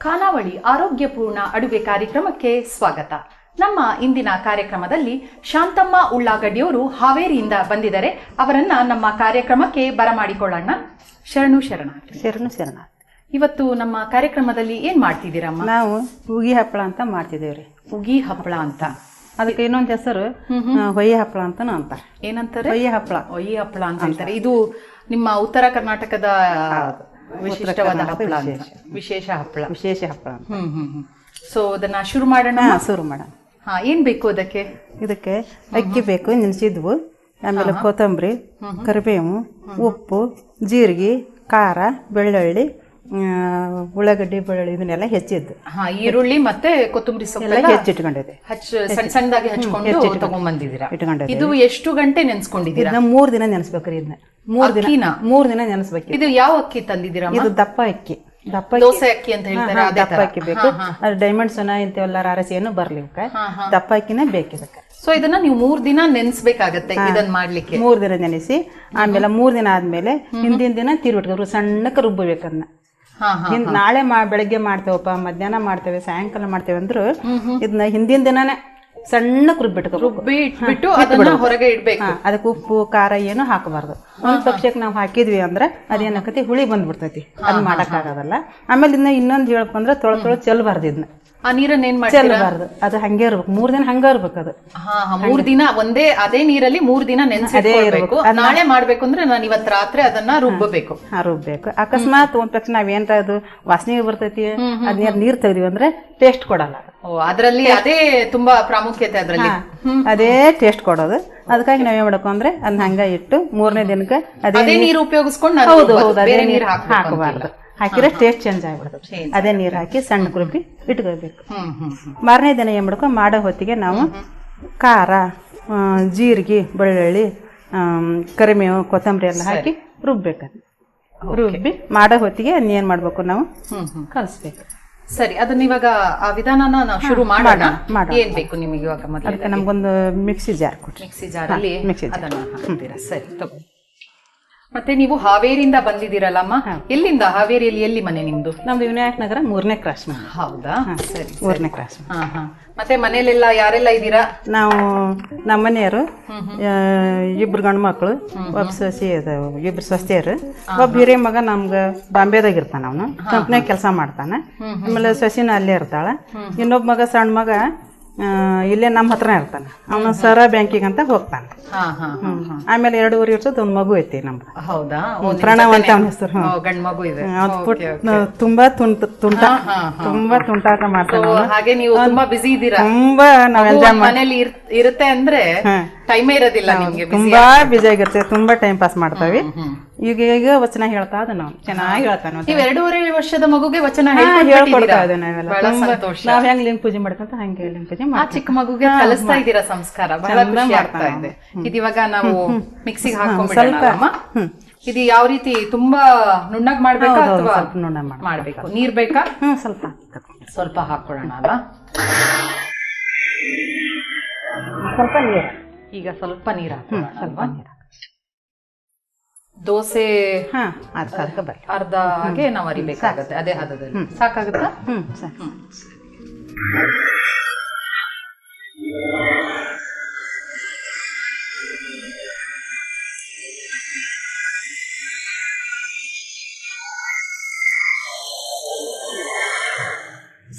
ಖಾನಾವಳಿ ಆರೋಗ್ಯಪೂರ್ಣ ಅಡುಗೆ ಕಾರ್ಯಕ್ರಮಕ್ಕೆ ಸ್ವಾಗತ. ನಮ್ಮ ಇಂದಿನ ಕಾರ್ಯಕ್ರಮದಲ್ಲಿ ಶಾಂತಮ್ಮ ಉಳ್ಳಾಗಡ್ಡಿಯವರು ಹಾವೇರಿಯಿಂದ ಬಂದಿದ್ದಾರೆ. ಅವರನ್ನ ನಮ್ಮ ಕಾರ್ಯಕ್ರಮಕ್ಕೆ ಬರಮಾಡಿಕೊಳ್ಳೋಣ. ಶರಣು ಶರಣಾರ್ಥಿ. ಇವತ್ತು ನಮ್ಮ ಕಾರ್ಯಕ್ರಮದಲ್ಲಿ ಏನ್ ಮಾಡ್ತಿದ್ದೀರಮ್ಮ? ನಾವು ಉಗಿ ಹಪ್ಪಳ ಅಂತ ಮಾಡ್ತಿದ್ದೇವ್ರಿ. ಉಗಿ ಹಪ್ಪಳ ಅಂತ, ಅದಕ್ಕೆ ಇನ್ನೊಂದು ಹೆಸರು ಹೊಯ್ಯ ಹಪ್ಪಳ ಅಂತ ಅಂತಾರೆ. ಏನಂತಾರೆ? ಹೊಯ್ಯ ಹಪ್ಪಳ. ಹೊಯ್ಯ ಹಪ್ಪಳ ಅಂತ ಅಂತಾರೆ. ಇದು ನಿಮ್ಮ ಉತ್ತರ ಕರ್ನಾಟಕದ ವಿಶಿಷ್ಟವಾದ ಹಪ್ಪಳ, ವಿಶೇಷ ಹಪ್ಪಳ. ಸೊ ಅದನ್ನ ಶುರು ಮಾಡೋಣ. ಏನ್ ಬೇಕು ಅದಕ್ಕೆ? ಇದಕ್ಕೆ ಅಕ್ಕಿ ಬೇಕು, ನೆನೆಸಿದ್ವು. ಆಮೇಲೆ ಕೊತ್ತಂಬರಿ, ಕರಿಬೇವು, ಉಪ್ಪು, ಜೀರಿಗೆ, ಖಾರ, ಬೆಳ್ಳುಳ್ಳಿ, ಉಳ್ಳಾಗಡ್ಡಿ, ಬೆಳ್ಳುಳ್ಳಿ ಇದನ್ನೆಲ್ಲ ಹೆಚ್ಚಿದ್ದು. ಈರುಳ್ಳಿ ಮತ್ತೆ ಕೊತ್ತಂಬರಿ ಸೊಪ್ಪೆಲ್ಲ ಹೆಚ್ಚಿಟ್ಕೊಂಡಿದೆ. ಸಣ್ಣ ಸಣ್ಣದಾಗಿ ಹಚ್ಕೊಂಡು ತಗೊಂಡ್ಬಂದಿದ್ದೀರಾ. ಇದು ಎಷ್ಟು ಗಂಟೆ ನೆನ್ಸ್ಕೊಂಡಿದ್ದೀರಾ? 3 ದಿನ ನೆನೆಸ್ಬೇಕ್ರಿ. ಇದನ್ನ 3 ದಿನ ನೆನೆಸ್ಬೇಕು. ಇದು ಯಾವ ಅಕ್ಕಿ ತಂದಿದ್ದೀರಾ? ಇದು ದಪ್ಪ ಅಕ್ಕಿ, ದೋಸೆ ಅಕ್ಕಿ ಅಂತ ಹೇಳ್ತಾರೆ. ದಪ್ಪ ಅಕ್ಕಿ ಬೇಕು. ಅದು ಡೈಮಂಡ್ ಸೊನ ಇಂಥವೆಲ್ಲ ರಾರಸಿ ಏನು ಬರ್ಲಿ, ದಪ್ಪ ಅಕ್ಕಿನೇ ಬೇಕು ಇದಕ್ಕೆ. ಸೊ ಇದನ್ನ ನೀವು 3 ದಿನ ನೆನೆಸ್ಬೇಕಾಗತ್ತೆ ಇದನ್ನ ಮಾಡ್ಲಿಕ್ಕೆ. 3 ದಿನ ನೆನೆಸಿ ಆಮೇಲೆ 3 ದಿನ ಆದ್ಮೇಲೆ ಹಿಂದಿನ ದಿನ ತೀರ್ಬಿಟ್ರು ಸಣ್ಣಕ್ಕೆ ರುಬ್ಬಬೇಕನ್ನ. ನಾಳೆ ಬೆಳಗ್ಗೆ ಮಾಡ್ತೇವಪ್ಪ, ಮಧ್ಯಾಹ್ನ ಮಾಡ್ತೇವೆ, ಸಾಯಂಕಾಲ ಮಾಡ್ತೇವೆ ಅಂದ್ರು ಇದನ್ನ ಹಿಂದಿನ ದಿನಾನೇ ಸಣ್ಣಕ್ಕೆ ರುಬ್ಬಿಟ್ಬಿಟ್ಟು ಅದನ್ನ ಹೊರಗೆ ಇಡ್ಬೇಕು. ಅದಕ್ಕೆ ಉಪ್ಪು ಖಾರ ಏನು ಹಾಕಬಾರ್ದು. ಒಂದ್ ಪಕ್ಷಕ್ಕೆ ನಾವು ಹಾಕಿದ್ವಿ ಅಂದ್ರೆ ಅದೇನಕತಿ ಹುಳಿ ಬಂದ್ಬಿಡ್ತೈತಿ, ಅದ್ ಮಾಡಕ್ ಆಗೋದಲ್ಲ. ಆಮೇಲೆ ಇದನ್ನ ಇನ್ನೊಂದ್ ಹೇಳಪ್ಪ ಅಂದ್ರೆ ತೊಳ ಚೆಲ್ಬಾರ್ದು. ಇದನ್ನ ಆ ನೀರನ್ನ ಏನ್ ಚೆಲ್ಬಾರ್ದು, ಅದು ಹಂಗೆ ಇರ್ಬೇಕು. 3 ದಿನ ಹಂಗ ಇರ್ಬೇಕು. ಅದು 3 ದಿನ ಅದೇ ನೀರಲ್ಲಿ 3 ದಿನ ನೆನೆಸಿರ್ಬೇಕು. ನಾಳೆ ಮಾಡ್ಬೇಕು ಅಂದ್ರೆ ನಾನು ಇವತ್ತು ರಾತ್ರಿ ಅದನ್ನ ರುಬ್ಬಬೇಕು. ರುಬ್ಬೇಕು. ಅಕಸ್ಮಾತ್ ಒಂದ್ ಪಕ್ಷ ನಾವೇನ್ರ ಅದು ವಾಸನೆ ಬರ್ತೈತಿ, ಅದ್ ನೀರ್ ತೆಗ್ದಿವಿ ಅಂದ್ರೆ ಟೇಸ್ಟ್ ಕೊಡಲ್ಲ. ಅದ್ರಲ್ಲಿ ಅದೇ ತುಂಬಾ ಪ್ರಾಮುಖ್ಯತೆ, ಅದ್ರಲ್ಲಿ ಅದೇ ಟೇಸ್ಟ್ ಕೊಡೋದು. ಅದಕ್ಕಾಗಿ ನಾವೇನ್ ಮಾಡಬೇಕು ಅಂದ್ರೆ ಅದನ್ನ ಹಂಗ ಇಟ್ಟು 3ನೇ ದಿನಕ್ಕೆ ಅದೇ ನೀರು ಉಪಯೋಗಿಸ್ಕೊಂಡು ಅದೇ ನೀರು ಹಾಕಬಾರ್ದು. ಹಾಕಿದ್ರೆ ಟೇಸ್ಟ್ ಚೇಂಜ್ ಆಗ್ಬಿಡುತ್ತೆ. ಅದೇ ನೀರು ಹಾಕಿ ಸಣ್ಣ ರುಬ್ಬಿ ಇಟ್ಕೋಬೇಕು. 4ನೇ ದಿನ ಏನ್ ಮಾಡ್ಕೊ ಮಾಡೋ ಹೊತ್ತಿಗೆ ನಾವು ಖಾರ, ಜೀರಿಗೆ, ಬೆಳ್ಳುಳ್ಳಿ, ಕರಿಬೇವು, ಕೊತ್ತಂಬರಿ ಎಲ್ಲ ಹಾಕಿ ರುಬ್ಬೇಕು. ರುಬ್ಬಿ ಮಾಡೋ ಹೊತ್ತಿಗೆ ಏನ್ ಮಾಡ್ಬೇಕು, ನಾವು ಕಲಿಸ್ಬೇಕು. ಸರಿ, ಅದನ್ನ ಇವಾಗ ಆ ವಿಧಾನನ ನಾವು ಶುರು ಮಾಡೋಣ. ಏನ್ ಬೇಕು ನಿಮಗೆ ಇವಾಗ? ಅದಕ್ಕೆ ನಮ್ಗೊಂದು ಮಿಕ್ಸಿ ಜಾರ್ ಕೊಟ್ಟು, ಮಿಕ್ಸಿ ಜಾರ್ ಅಲ್ಲಿ ಅದನ್ನ ಹಾಕ್ತೀರಾ? ಸರಿ, ತಗೋ. ಮತ್ತೆ ನೀವು ಹಾವೇರಿಯಿಂದ ಬಂದಿದ್ದೀರಲ್ಲಮ್ಮ? ಎಲ್ಲಿಂದ? ಹಾವೇರಿಯಲ್ಲಿ ಎಲ್ಲಿ ಮನೆ ನಿಮ್ದು? ನಮ್ದು ವಿನಾಯಕ್ ನಗರ 3ನೇ ಕ್ರಾಸ್. ಹೌದಾ? ಸರಿ, 3ನೇ ಕ್ರಾಸ್. ಮತ್ತೆ ಮನೇಲೆಲ್ಲ ಯಾರೆಲ್ಲ ಇದ್ದೀರಾ? ನಾವು ನಮ್ಮ ಮನೆಯವರು 2 ಗಂಡು ಮಕ್ಕಳು, ಒಬ್ಬ ಸೊಸೆ, 2 ಸೊಸೆಯರು, ಒಬ್ಬ ಹಿರಿಯ ಮಗ ನಮ್ಗ ಬಾಂಬೆದಾಗ ಇರ್ತಾನ. ಅವನು ಕಂಪ್ನಿಯಾಗ ಕೆಲಸ ಮಾಡ್ತಾನ. ಆಮೇಲೆ ಸೊಸಿನ ಅಲ್ಲೇ ಇರ್ತಾಳ. ಇನ್ನೊಬ್ಬ ಮಗ, ಸಣ್ಣ ಮಗ, ಇಲ್ಲೇ ನಮ್ಮ ಹತ್ರ ಇರ್ತಾನೆ. ಅವನು ಸರ ಬ್ಯಾಂಕಿಗೆ ಅಂತ ಹೋಗ್ತಾನೆ. ಆಮೇಲೆ 2.5 ವರ್ಷದ ಒಂದು ಮಗು ಐತಿ ನಮ್ದು. ಹೌದಾ? ಪ್ರಣವ್ ಅಂತ ಅವನ ಹೆಸರು. ಗಂಡು ಮಗು ಇದೆ. ತುಂಬಾ ತುಂಟಾಟ ಮಾಡ್ತಾನೆ. ಹಾಗೆ ನೀವು ತುಂಬಾ ಬಿಸಿ ಇದ್ದೀರಾ? ತುಂಬಾ ನಾವ್ ಎಂಜಾಯ್ ಮನೇಲಿ ಇರುತ್ತೆ ಅಂದ್ರೆ ಟೈಮೇ ಇರೋದಿಲ್ಲ ನಿಮ್ಗೆ. ತುಂಬಾ ಬಿಸಿ ಆಗಿರುತ್ತೆ, ತುಂಬಾ ಟೈಮ್ ಪಾಸ್ ಮಾಡ್ತಾವೆ. ಈಗ ವಚನ ಹೇಳ್ತಾ ಇದ್ದ ನಾವು ಚೆನ್ನಾಗಿ ಹೇಳ್ತಾನೆ. ನೀವು 2.5 ವರ್ಷದ ಮಗುಗೆ ವಚನ ಹೇಳ್ಕೊಡ್ತಾ ಇದ್ದೆ. ನಾವ್ ಹೆಂಗ್ ಲಿಂಗ ಪೂಜೆ ಮಾಡ್ಕೊಂತ ಹಂಗೆ ಲಿಂಗ ಪೂಜೆ ಆ ಚಿಕ್ಕ ಮಗುಗೆ ಕಲಿಸ್ತಾ ಇದ್ದೀರಾ ಸಂಸ್ಕಾರ. ಬಹಳ ಖುಷಿ ಆಗ್ತಾ ಇದೆ. ಇದಿವಾಗ ನಾವು ಮಿಕ್ಸಿಗೆ ಹಾಕೊಂಡ್ಬಿಡೋಣ. ಇದು ಯಾವ ರೀತಿ? ತುಂಬಾ ನುಣ್ಣಗ್ ಮಾಡ್ಬೇಕಾ ಅಥವಾ ಮಾಡ್ಬೇಕು? ನೀರ್ ಬೇಕಾ? ಸ್ವಲ್ಪ ಹಾಕೊಳ್ಳೋಣ ಅಲ್ಲ? ಸ್ವಲ್ಪ ನೀರು. ಈಗ ಸ್ವಲ್ಪ ನೀರ್ ಹಾಕೋಣ. ದೋಸೆ ಅರ್ಧ ಹಾಗೆ ನಾವು ಅರಿಬೇಕಾಗತ್ತೆ. ಅದೇ ಹದದಲ್ಲಿ ಸಾಕಾಗುತ್ತಾ?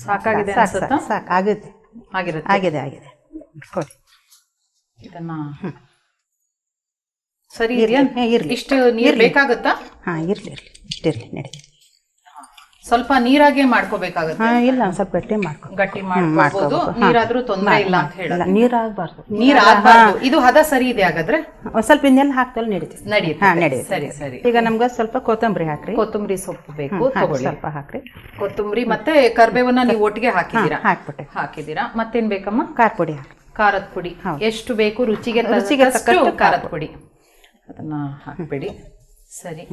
ಸಾಕಾಗಿದೆ ಅನ್ಸುತ್ತಾ? ಸಾಕಾಗುತ್ತೆ. ಆಗಿದೆ. ಇದನ್ನ ಸರಿ ಇದೆಯಾ? ಇಷ್ಟು ನೀರ್ ಬೇಕಾಗುತ್ತಾ? ಇಷ್ಟಿರ್ಲಿ ನಡಿ. ಸ್ವಲ್ಪ ನೀರಾಗೆ ಮಾಡ್ಕೋಬೇಕಾಗತ್ತೆ. ಇಲ್ಲ, ಸ್ವಲ್ಪ ಗಟ್ಟಿ ಮಾಡ್ಕೋಬಹುದು. ನೀರಾದ್ರೂ ತೊಂದರೆ ಇಲ್ಲ ಅಂತ ಹೇಳಲ್ಲ. ನೀರಾಗಬಾರ್ದು. ಇದು ಹದ ಸರಿ ಇದೆ ಹಾಗಾದ್ರೆ? ಸ್ವಲ್ಪ ಇನ್ನೆಲ್ಲ ಹಾಕ್ತಲ್ಲ ನಡೆಯುತ್ತೆ. ಸರಿ ಸರಿ. ಈಗ ನಮ್ಗೆ ಸ್ವಲ್ಪ ಕೊತ್ತಂಬರಿ ಹಾಕ್ರಿ. ಕೊತ್ತಂಬರಿ ಸೊಪ್ಪು ಬೇಕು, ಸ್ವಲ್ಪ ಹಾಕ್ರಿ. ಕೊತ್ತಂಬರಿ ಮತ್ತೆ ಕರ್ಬೇವನ್ನ ನೀವು ಒಟ್ಟಿಗೆ ಹಾಕಿದ್ದೀರಾ. ಮತ್ತೇನ್ ಬೇಕಮ್ಮ? ಖಾರ ಪುಡಿ ಹಾಕಿ. ಖಾರದ ಪುಡಿ ಎಷ್ಟು ಬೇಕು? ರುಚಿಗೆ ತಕ್ಕಷ್ಟು ಖಾರದ ಪುಡಿ. ಅದನ್ನ ಹಾಕ್ಬಿಡಿ. ಸರಿ,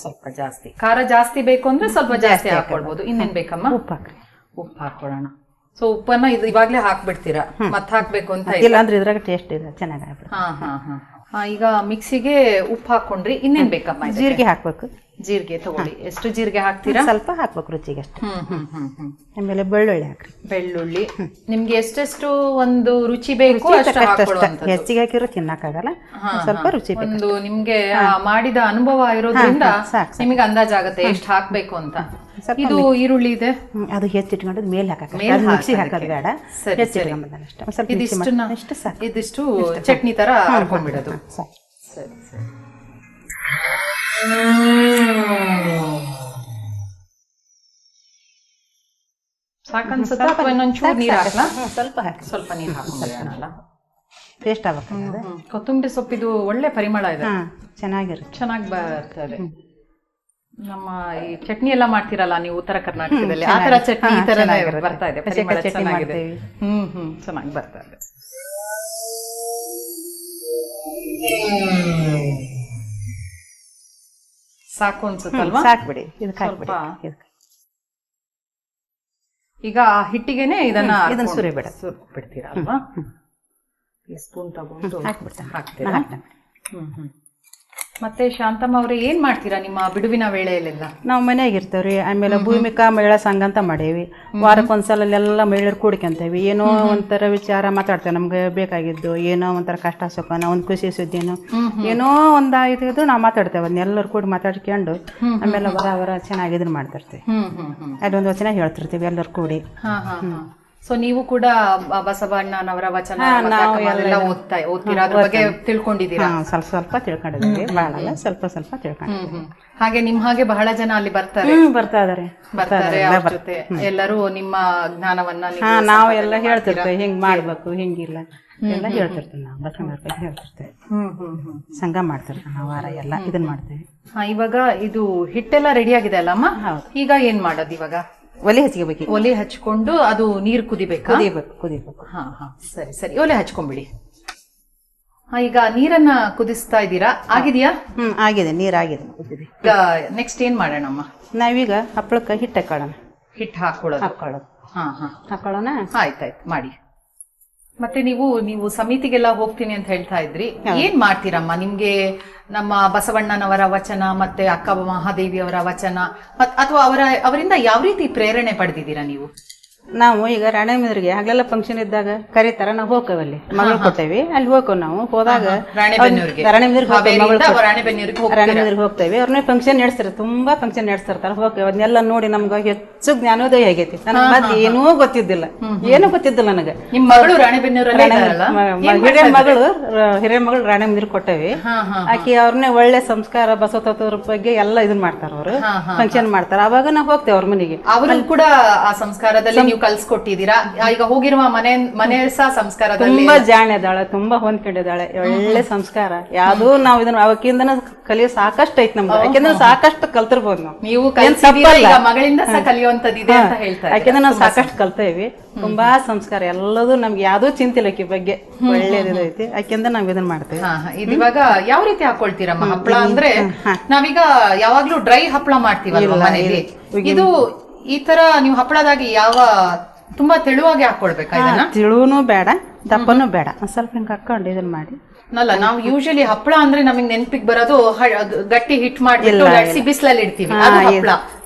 ಸ್ವಲ್ಪ ಜಾಸ್ತಿ ಖಾರ ಜಾಸ್ತಿ ಬೇಕು ಅಂದ್ರೆ ಸ್ವಲ್ಪ ಜಾಸ್ತಿ ಹಾಕೊಳ್ಬಹುದು. ಇನ್ನೇನ್ ಬೇಕಮ್ಮ? ಉಪ್ಪು ಹಾಕ್ರಿ. ಉಪ್ಪು ಹಾಕೊಳ್ಳೋಣ. ಸೊ ಉಪ್ಪನ್ನ ಇವಾಗ್ಲೇ ಹಾಕ್ಬಿಡ್ತೀರಾ? ಮತ್ತೆ ಹಾಕ್ಬೇಕು ಅಂತ ಇಲ್ಲ ಅಂದ್ರೆ ಇದ್ರಾಗ ಟೇಸ್ಟ್ ಇದೆ, ಚೆನ್ನಾಗಿ. ಈಗ ಮಿಕ್ಸಿಗೆ ಉಪ್ಪು ಹಾಕೊಂಡ್ರಿ. ಇನ್ನೇನ್ ಬೇಕಮ್ಮ? ಜೀರಿಗೆ ಹಾಕ್ಬೇಕು. ಜೀರಿಗೆ ತಗೊಳ್ಳಿ. ಎಷ್ಟು ಜೀರಿಗೆ ಹಾಕ್ತೀರಾ? ಸ್ವಲ್ಪ ಹಾಕ್ಬೇಕು ರುಚಿಗೆ ಅಷ್ಟೇ. ಆಮೇಲೆ ಬೆಳ್ಳುಳ್ಳಿ ಹಾಕ್ರಿ. ಬೆಳ್ಳುಳ್ಳಿ ನಿಮ್ಗೆ ಎಷ್ಟೆಷ್ಟು ಒಂದು ರುಚಿ ಬೇಕು ಅಷ್ಟು ಹಾಕೊಳ್ಳುವಂಥದ್ದು. ಹೆಚ್ಚಿಗೆ ಹಾಕಿರೋ ತಿನ್ನಕ್ಕಾಗಲ್ಲ, ಸ್ವಲ್ಪ ರುಚಿ ಬೇಕು. ಒಂದು ನಿಮ್ಗೆ ಮಾಡಿದ ಅನುಭವ ಇರೋದ್ರಿಂದ ನಿಮಗೆ ಅಂದಾಜಾಗತ್ತೆ ಎಷ್ಟು ಹಾಕ್ಬೇಕು ಅಂತ. ಇದು ಈರುಳ್ಳಿ ಇದೆ, ಅದು ಹೆಚ್ಚಿಟ್ಕೊಂಡು ಮೇಲೆ ಹಾಕಕ್ಕೆ, ಮಿಕ್ಸಿ ಹಾಕೋದು ಬೇಡ, ಹೆಚ್ಚಿಟ್ಕೊಂಡ್ಬಂದ ಅಷ್ಟೇ. ಸ್ವಲ್ಪ ಇದಿಷ್ಟು ಚಟ್ನಿ ತರ ಹಾಕೊಂಡ್ಬಿಡೋದು. ಸರಿ ಸರಿ. ಸಾಕನ್ಸುತ್ತಾ ಅಥವಾ ಇನ್ನೊಂಚೂರು ನೀರು ಹಾಕ್ಲಾ? ಸ್ವಲ್ಪ ಹಾಕಿ, ಸ್ವಲ್ಪ ನೀರು ಹಾಕೊಂಡ್ಬಿಡೋಣ. ಟೇಸ್ಟ್ ಆಗ್ಬೇಕು. ಕೊತ್ತಂಬರಿ ಸೊಪ್ಪಿದು ಒಳ್ಳೆ ಪರಿಮಳ ಇದೆ, ಚೆನ್ನಾಗಿರುತ್ತೆ, ಚೆನ್ನಾಗಿ ಬರ್ತದೆ. ನಮ್ಮ ಈ ಚಟ್ನಿ ಎಲ್ಲ ಮಾಡ್ತೀರಲ್ಲ ನೀವು ಉತ್ತರ ಕರ್ನಾಟಕದಲ್ಲಿ, ಆ ತರ ಚಟ್ನಿ ಈ ತರ ಬರ್ತಾ ಇದೆ, ಪರಿಮಳ ಚೆನ್ನಾಗಿದೆ. ಚೆನ್ನಾಗಿ ಬರ್ತಾ ಇದೆ. ಸಾಕು ಅನ್ಸುತ್ತಲ್ವಾ? ಸಾಕ್ಬಿಡಿ. ಸ್ವಲ್ಪ ಈಗ ಹಿಟ್ಟಿಗೆನೆ ಇದನ್ನ ಸುರಿಬಿಡ್ತೀರಾ ಅಲ್ವಾ? ಸ್ಪೂನ್ ತಗೊಂಡು ಹಾಕ್ತೀರಾ? ಮತ್ತೆ ಶಾಂತಮ್ಮ ಅವ್ರೆ, ಏನ್ ಮಾಡ್ತೀರಾ ನಿಮ್ಮ ಬಿಡುವಿನ ವೇಳೆಯಲ್ಲೆಲ್ಲ? ನಾವು ಮನೆಯಾಗ ಇರ್ತೇವ್ರಿ. ಆಮೇಲೆ ಭೂಮಿಕಾ ಮಹಿಳಾ ಸಂಘ ಅಂತ ಮಾಡೇವಿ. ವಾರಕ್ಕೊಂದ್ಸಲ ಎಲ್ಲ ಮಹಿಳೆಯರು ಕೂಡ್ಕೊಂತೇವಿ. ಏನೋ ಒಂಥರ ವಿಚಾರ ಮಾತಾಡ್ತೇವೆ, ನಮ್ಗೆ ಬೇಕಾಗಿದ್ದು ಏನೋ ಒಂಥರ ಕಷ್ಟ ಸುಖನ, ಒಂದ್ ಖುಷಿ ಸುದ್ದಿನೋ ಏನೋ ಒಂದಾಗಿದ್ದು ನಾವು ಮಾತಾಡ್ತೇವೆ. ಅದನ್ನೆಲ್ಲರೂ ಕೂಡಿ ಮಾತಾಡ್ಕೊಂಡು ಆಮೇಲೆ ವರ ಚೆನ್ನಾಗಿ ಇದನ್ನ ಮಾಡ್ತಿರ್ತೀವಿ. ಅದೊಂದು ವಚನ ಹೇಳ್ತಿರ್ತೀವಿ ಎಲ್ಲರೂ ಕೂಡಿ. ಸೊ ನೀವು ಕೂಡ ಬಸವಣ್ಣನವರ ವಚನ ಓದ್ತೀರಾ? ಅದ್ರ ಬಗ್ಗೆ ತಿಳ್ಕೊಂಡಿದ್ದೀರಾ? ಸ್ವಲ್ಪ ಸ್ವಲ್ಪ ತಿಳ್ಕೊಂಡಿದ್ದೀವಿ, ಬಹಳ ಸ್ವಲ್ಪ ಸ್ವಲ್ಪ ತಿಳ್ಕೊಂಡಿದ್ದೀವಿ. ಹಾಗೆ ನಿಮ್ ಹಾಗೆ ಬಹಳ ಜನ ಅಲ್ಲಿ ಬರ್ತಾರೆ ಅವ್ರ ಜೊತೆ ಎಲ್ಲರೂ ನಿಮ್ಮ ಜ್ಞಾನವನ್ನ ನಾವು ಎಲ್ಲ ಹೇಳ್ತಿರ್ತೇವೆ, ಹಿಂಗ್ ಮಾಡ್ಬೇಕು ಹಿಂಗಿಲ್ಲ ಎಲ್ಲ ಹೇಳ್ತಿರ್ತೇವೆ. ನಾವು ಬಸವಣ್ಣ ಹೇಳ್ತಿರ್ತೇವೆ, ಸಂಘ ಮಾಡ್ತಿರ್ತೇವೆ ನಾವು, ವಾರ ಎಲ್ಲ ಇದನ್ನ ಮಾಡ್ತೇವೆ. ಇವಾಗ ಇದು ಹಿಟ್ಟೆಲ್ಲ ರೆಡಿ ಆಗಿದೆ ಅಲ್ಲಮ್ಮ? ಈಗ ಏನ್ ಮಾಡೋದು? ಇವಾಗ ಒಲೆ ಹಚ್ಕೋಬೇಕು. ಒಲೆ ಹಚ್ಕೊಂಡು ಅದು ನೀರು ಕುದಿಬೇಕು. ಹಾ ಹಾ, ಸರಿ ಸರಿ. ಒಲೆ ಹಚ್ಕೊಂಡ್ಬಿಡಿ. ಈಗ ನೀರನ್ನ ಕುದಿಸ್ತಾ ಇದ್ದೀರಾ? ಆಗಿದೆಯಾ? ಆಗಿದೆ, ನೀರಾಗಿದೆ. ಈಗ ನೆಕ್ಸ್ಟ್ ಏನ್ ಮಾಡೋಣಮ್ಮ? ನಾವೀಗ ಹಪ್ಪಳಕ್ಕೆ ಹಿಟ್ಟು ಹಾಕೊಳ್ಳೋಣ. ಹಿಟ್ಟು ಹಾಕೊಳ್ಳೋದು. ಹಾ ಹಾ, ಹಾಕೊಳ್ಳೋಣ. ಆಯ್ತಾಯ್ತು, ಮಾಡಿ. ಮತ್ತೆ ನೀವು ಸಮಿತಿಗೆಲ್ಲ ಹೋಗ್ತೀನಿ ಅಂತ ಹೇಳ್ತಾ ಇದ್ರಿ, ಏನ್ ಮಾಡ್ತೀರಮ್ಮ? ನಿಮ್ಗೆ ನಮ್ಮ ಬಸವಣ್ಣನವರ ವಚನ ಮತ್ತೆ ಅಕ್ಕ ಮಹಾದೇವಿ ಅವರ ವಚನ ಅಥವಾ ಅವರಿಂದ ಯಾವ ರೀತಿ ಪ್ರೇರಣೆ ಪಡೆದಿದ್ದೀರಾ ನೀವು? ನಾವು ಈಗ ರಾಣೆಬೆನ್ನೂರಿಗೆ ಹಗಲೆಲ್ಲ ಫಂಕ್ಷನ್ ಇದ್ದಾಗ ಕರೀತಾರ, ನಾವು ಹೋಗ್ತೇವಲ್ಲಿ ಮಗಳು ಕೊಟ್ಟೇವಿ. ಅಲ್ಲಿ ಹೋಗ್ತೇವೆ ನಾವು. ಹೋದಾಗ ರಾಣೆಬೆನ್ನೂರಿಗೆ ಹೋಗ್ತೇವೆ. ಅವ್ರನ್ನೇ ಫಂಕ್ಷನ್ ನಡೆಸ್ತಾರೆ, ತುಂಬಾ ಫಂಕ್ಷನ್ ನಡೆಸ್ತಿರ್ತಾರೆ. ಹೋಗ್ತೇವೆ, ಅದನ್ನೆಲ್ಲ ನೋಡಿ ನಮ್ಗೆ ಹೆಚ್ಚು ಜ್ಞಾನೋದಯ ಆಗೈತಿ. ನನಗೆ ಮತ್ತೆ ಏನೂ ಗೊತ್ತಿದ್ದಿಲ್ಲ, ಏನೂ ಗೊತ್ತಿದ್ದಿಲ್ಲ ನನಗೆ. ನಿಮ್ಮ ಮಗಳು ರಾಣೆಬೆನ್ನೂರಲ್ಲಿ ಹಿರಿಯ ಮಗಳು ರಾಣೆಬೆನ್ನೂರಿಗೆ ಕೊಟ್ಟೇವಿ. ಆಕಿ ಅವ್ರನ್ನೇ ಒಳ್ಳೆ ಸಂಸ್ಕಾರ ಬಸವ ತತ್ವದ ಬಗ್ಗೆ ಎಲ್ಲ ಇದನ್ ಮಾಡ್ತಾರ, ಅವರು ಫಂಕ್ಷನ್ ಮಾಡ್ತಾರ. ಅವಾಗ ನಾವು ಹೋಗ್ತೇವೆ ಅವ್ರ ಮನೆಗೆ. ಅವರು ಕೂಡ ಆ ಸಂಸ್ಕಾರದಲ್ಲಿ ನೀವು ಕಲ್ಸ್ಕೊಟ್ಟಿದ್ದೀರಾ? ಈಗ ಹೋಗಿರುವ ಮನೆ ಸಹ ಸಂಸ್ಕಾರದಲ್ಲಿ ತುಂಬಾ ಜಾಣ್ಯದಾಳೆ, ತುಂಬಾ ಹೊಂದ್ಕೊಂಡಿದ್ದಾಳೆ. ಒಳ್ಳೆ ಸಂಸ್ಕಾರ. ಯಾವ್ದು ನಾವು ಇದನ್ನ ಅವಕ್ಕಿಂದ ಕಲಿಯೋ ಸಾಕಷ್ಟು ಐತಿ ನಮ್ಗೆ. ಯಾಕೆಂದ್ರೆ ಸಾಕಷ್ಟು ಕಲ್ತಿರ್ಬೋದು ನಾವು. ನೀವು ಮಗಳಿಂದ ಸಹ ಕಲಿಯುವಂತದ್ದಿದೆ ಅಂತ ಹೇಳ್ತಾರೆ. ಯಾಕೆಂದ್ರೆ ನಾವು ಸಾಕಷ್ಟು ಕಲ್ತೇವಿ. ತುಂಬಾ ಸಂಸ್ಕಾರ, ಎಲ್ಲದೂ ನಮ್ಗೆ ಯಾವ್ದೂ ಚಿಂತಿಲ್ಲ ಆಕಿ ಬಗ್ಗೆ. ಒಳ್ಳೇದೈತಿ, ಯಾಕೆಂದ್ರೆ ನಾವ್ ಇದನ್ನ ಮಾಡ್ತೇವೆ. ಇವಾಗ ಯಾವ ರೀತಿ ಹಾಕೊಳ್ತೀರಮ್ಮ ಹಪ್ಪಳ? ಅಂದ್ರೆ ನಾವೀಗ ಯಾವಾಗ್ಲೂ ಡ್ರೈ ಹಪ್ಪಳ ಮಾಡ್ತೀವಲ್ವ ಮನೇಲಿ. ಇದು ಈ ತರ ನೀವು ಹಪ್ಪಳದಾಗಿ ಯಾವ ತುಂಬಾ ತೆಳುವಾಗಿ ಹಾಕೊಳ್ಬೇಕಾ? ಇದನ್ನ ತೆಳುವೂ ಬೇಡ, ದಪ್ಪನೂ ಬೇಡ, ಸ್ವಲ್ಪ ಹಿಂಗ್ ಹಾಕೊಂಡು ಇದನ್ನ ಮಾಡಿ. ಅಲ್ಲ, ನಾವು ಯೂಶಲಿ ಹಪ್ಪಳ ಅಂದ್ರೆ ನಮಗ್ ನೆನಪಿಗೆ ಬರೋದು ಗಟ್ಟಿ ಹಿಟ್ ಮಾಡಿ ಬಿಸಿಲಲ್ಲಿ ಇಡ್ತೀವಿ, ಅದು ಹಪ್ಪಳ.